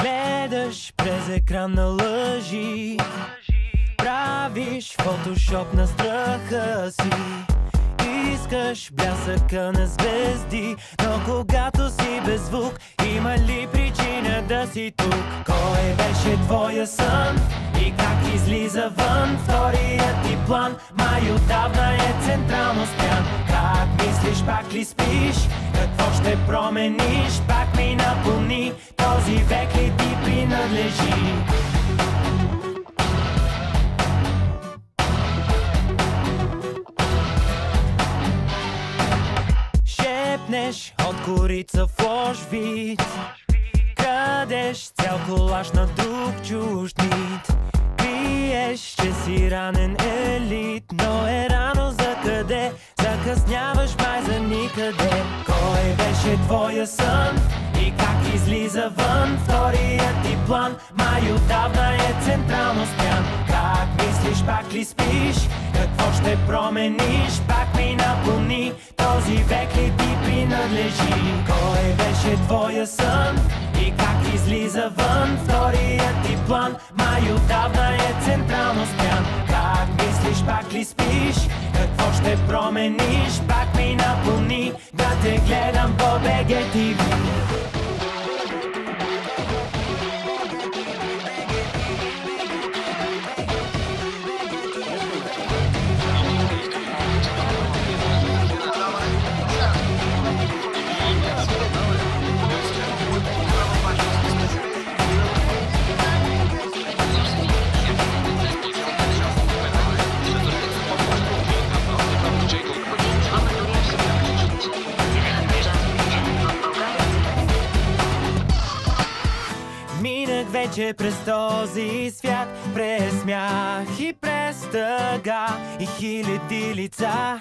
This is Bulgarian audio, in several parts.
Гледаш през екран на лъжи, правиш фотошоп на страха си. Искаш блясъка на звезди, но когато си без звук, има ли причина да си тук? Кой беше твоя сън и как излиза вън вторият ти план? Май отдавна е централно спрян. Как мислиш, пак ли спиш? Какво ще промениш? Пак ми напълни, този век ли ти принадлежи? Шепнеш от корица в лош вид, крадеш цял колаж на друг чужд нит. Криеш, че си ранен елит, но е рано за къде? Закъсняваш май за никъде. Кой беше твоя сън и как излиза вън вторият ти план? Май отдавна е централно спрян. Как мислиш, пак ли спиш? Какво ще промениш? Пак ми напълни, този век ли ти принадлежи? Кой беше твоя сън и как излиза вън вторият ти план? Май отдавна е централно спрян. Как мислиш, пак ли спиш? Какво ще промениш? Пак ми напълни, да те гледам по БГ TV. Минах вече през този свят, през смях и през тъга и хиляди лица.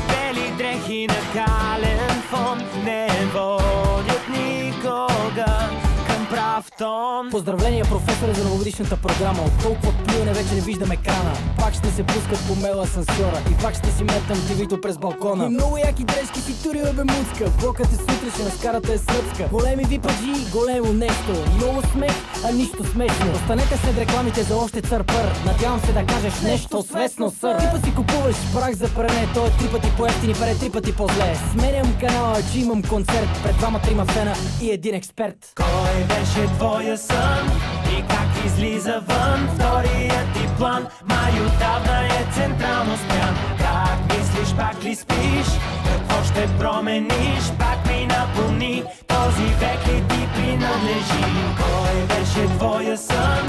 Бели дрехи на кален фон не водят никога към прав тон. Поздравления, професоре, за новогодишната програма. От толкова плюене вече не виждам екрана. Пак ще се пускат по мейл асансьора и пак ще си метам тивито през балкона. И много яки дрежки си турила бе муцка. Блокът е сутрешен, скарата е сръбска. Големи випаджи, големо нещо. Много смех, а нищо смешно. Останете след рекламите за още църпър. Надявам се да кажеш нещо свестно, сър. Ти път си купуваш прах за пране, той е 3 пъти по-евтини, паре 3 пъти по-зле. Сменям канала, че имам концерт пред 2-3 фена и един експерт. Кой беше твоя сън и как излиза вън вторият ти план? Май отдавна е централно спрян. Как мислиш, пак ли спиш? Какво ще промениш? Пак ми напълни, този век ли ти принадлежи? Кой беше твоя сън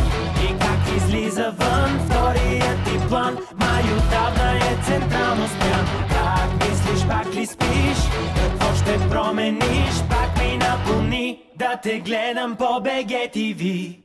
и как излиза вън вторият ти план? Май отдавна е централно спрян. Как мислиш, пак ли спиш? Какво ще промениш? Пак ми напълни, да те гледам по БГ TV.